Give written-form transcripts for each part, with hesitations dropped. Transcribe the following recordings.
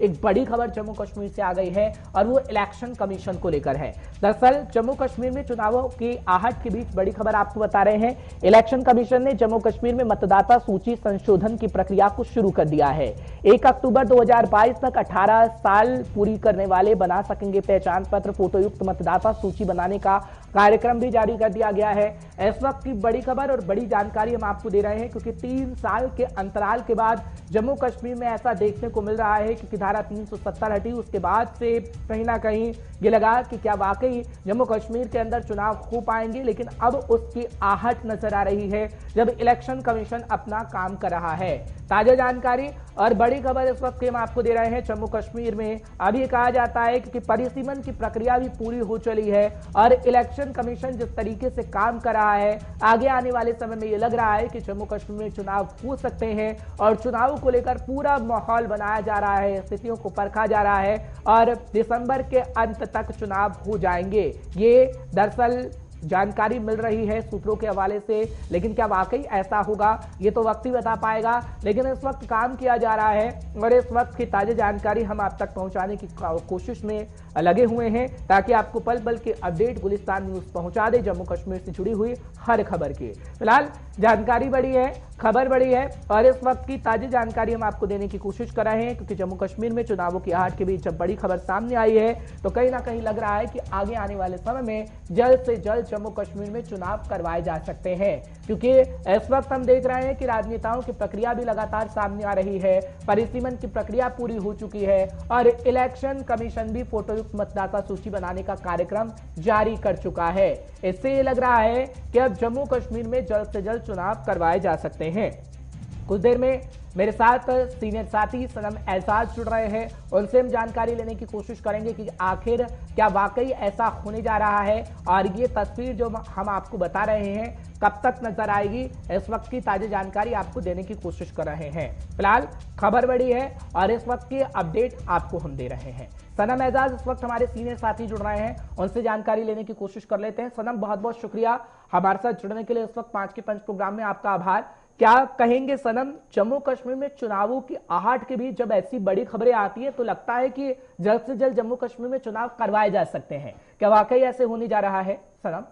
एक बड़ी खबर जम्मू कश्मीर से आ गई है और वो इलेक्शन कमीशन को लेकर है। दरअसल जम्मू कश्मीर में चुनावों की आहट के बीच बड़ी खबर आपको बता रहे हैं। इलेक्शन कमीशन ने जम्मू कश्मीर में मतदाता सूची संशोधन की प्रक्रिया को शुरू कर दिया है। 1 अक्टूबर 2022 तक 18 साल पूरी करने वाले बना सकेंगे पहचान पत्र। फोटोयुक्त मतदाता सूची बनाने का कार्यक्रम भी जारी कर दिया गया है। इस वक्त की बड़ी खबर और बड़ी जानकारी हम आपको दे रहे हैं, क्योंकि 3 साल के अंतराल के बाद जम्मू कश्मीर में ऐसा देखने को मिल रहा है, क्योंकि धारा 370 हटी उसके बाद से कहीं ना कहीं ये लगा कि क्या वाकई जम्मू कश्मीर के अंदर चुनाव हो पाएंगे, लेकिन अब उसकी आहट नजर आ रही है जब इलेक्शन कमीशन अपना काम कर रहा है। ताजा जानकारी और बड़ी खबर इस वक्त हम आपको दे रहे हैं। जम्मू कश्मीर में अभी कहा जाता है कि परिसीमन की प्रक्रिया भी पूरी हो चली है और इलेक्शन कमीशन जिस तरीके से काम कर रहा है, आगे आने वाले समय में यह लग रहा है कि जम्मू कश्मीर में चुनाव हो सकते हैं और चुनाव को लेकर पूरा माहौल बनाया जा रहा है, स्थितियों को परखा जा रहा है और दिसंबर के अंत तक चुनाव हो जाएंगे। ये दरअसल जानकारी मिल रही है सूत्रों के हवाले से, लेकिन क्या वाकई ऐसा होगा ये तो वक्त ही बता पाएगा। लेकिन इस वक्त काम किया जा रहा है और इस वक्त की ताजा जानकारी हम आप तक पहुंचाने की कोशिश में लगे हुए हैं, ताकि आपको पल पल के अपडेट गुलिस्तान न्यूज पहुंचा दे जम्मू कश्मीर से जुड़ी हुई हर खबर की। फिलहाल जानकारी बड़ी है, खबर बड़ी है और इस वक्त की ताजा जानकारी हम आपको देने की कोशिश कर रहे हैं, क्योंकि जम्मू कश्मीर में चुनावों की आहट के बीच जब बड़ी खबर सामने आई है तो कहीं ना कहीं लग रहा है कि आगे आने वाले समय में जल्द से जल्द जम्मू कश्मीर में चुनाव करवाए जा सकते हैं। क्योंकि इस वक्त हम देख रहे हैं कि राजनेताओं की प्रक्रिया भी लगातार सामने आ रही है, परिसीमन की प्रक्रिया पूरी हो चुकी है और इलेक्शन कमीशन भी फोटोयुक्त मतदाता सूची बनाने का कार्यक्रम जारी कर चुका है। इससे ये लग रहा है कि अब जम्मू कश्मीर में जल्द से जल्द चुनाव करवाए जा सकते हैं। कुछ देर में मेरे साथ सीनियर साथी सनम एजाज जुड़ रहे हैं, उनसे हम जानकारी लेने की कोशिश करेंगे कि आखिर क्या वाकई ऐसा होने जा रहा है और ये तस्वीर जो हम आपको बता रहे हैं कब तक नजर आएगी। इस वक्त की ताजा जानकारी आपको देने की कोशिश कर रहे हैं। फिलहाल खबर बड़ी है और इस वक्त की अपडेट आपको हम दे रहे हैं। सनम एजाज इस वक्त हमारे सीनियर साथी जुड़ रहे हैं, उनसे जानकारी लेने की कोशिश कर लेते हैं। सनम, बहुत बहुत शुक्रिया हमारे साथ जुड़ने के लिए। इस वक्त 5 के पंच प्रोग्राम में आपका आभार। क्या कहेंगे सनम, जम्मू कश्मीर में चुनावों की आहट के बीच जब ऐसी बड़ी खबरें आती है तो लगता है कि जल्द से जल्द जम्मू कश्मीर में चुनाव करवाए जा सकते हैं, क्या वाकई ऐसे होने जा रहा है सनम?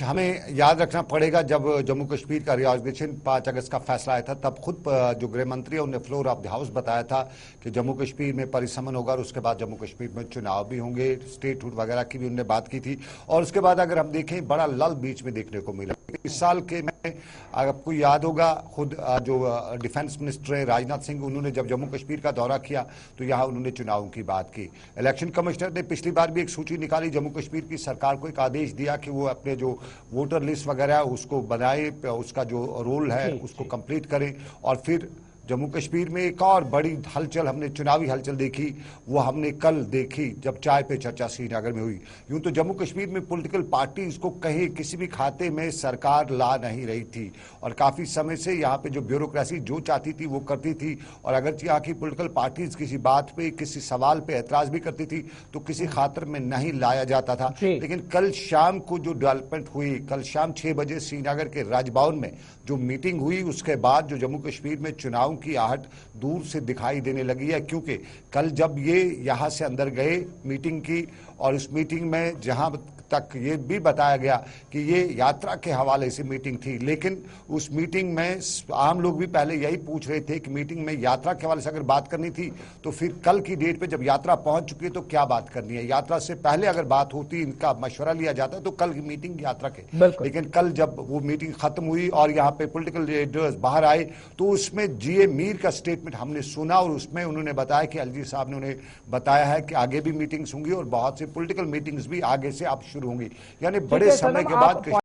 हमें याद रखना पड़ेगा, जब जम्मू कश्मीर का रिजर्वेशन 5 अगस्त का फैसला आया था तब खुद जो गृह मंत्री है उन्होंने फ्लोर ऑफ द हाउस बताया था कि जम्मू कश्मीर में परिसमन होगा और उसके बाद जम्मू कश्मीर में चुनाव भी होंगे, स्टेटहुड वगैरह की भी उन्होंने बात की थी। और उसके बाद अगर हम देखें बड़ा लल बीच में देखने को मिला। इस साल के में आपको याद होगा खुद जो डिफेंस मिनिस्टर है राजनाथ सिंह, उन्होंने जब जम्मू कश्मीर का दौरा किया तो यहाँ उन्होंने चुनावों की बात की। इलेक्शन कमिश्नर ने पिछली बार भी एक सूची निकाली, जम्मू कश्मीर की सरकार को एक आदेश दिया कि वो अपने जो वोटर लिस्ट वगैरह उसको बनाए, उसका जो रोल है उसको कंप्लीट करें। और फिर जम्मू कश्मीर में एक और बड़ी हलचल हमने चुनावी हलचल देखी, वो हमने कल देखी जब चाय पे चर्चा श्रीनगर में हुई। यूं तो जम्मू कश्मीर में पॉलिटिकल पार्टी इसको कहीं किसी भी खाते में सरकार ला नहीं रही थी और काफ़ी समय से यहाँ पे जो ब्यूरोक्रेसी जो चाहती थी वो करती थी। और अगर यहाँ की पॉलिटिकल पार्टीज किसी बात पे किसी सवाल पे एतराज़ भी करती थी तो किसी खातर में नहीं लाया जाता था। लेकिन कल शाम को जो डेवलपमेंट हुई, कल शाम 6 बजे श्रीनगर के राजभवन में जो मीटिंग हुई, उसके बाद जो जम्मू कश्मीर में चुनाव की आहट दूर से दिखाई देने लगी है। क्योंकि कल जब ये यहाँ से अंदर गए मीटिंग की और इस मीटिंग में जहाँ तक ये भी बताया गया कि ये यात्रा के हवाले से मीटिंग थी, लेकिन उस मीटिंग में आम लोग भी पहले यही पूछ रहे थे कि मीटिंग में यात्रा के हवाले से अगर बात करनी थी तो फिर कल की डेट पे जब यात्रा पहुंच चुकी है तो क्या बात करनी है। यात्रा से पहले अगर बात होती, इनका मशवरा लिया जाता तो कल की मीटिंग यात्रा के, लेकिन कल जब वो मीटिंग खत्म हुई और यहाँ पे पोलिटिकल लीडर्स बाहर आए तो उसमें GA मीर का स्टेटमेंट हमने सुना और उसमें उन्होंने बताया कि अलजीर साहब ने उन्हें बताया है कि आगे भी मीटिंग्स होंगी और बहुत से पोलिटिकल मीटिंग्स भी आगे से अब शुरू होंगी। यानी बड़े समय के बाद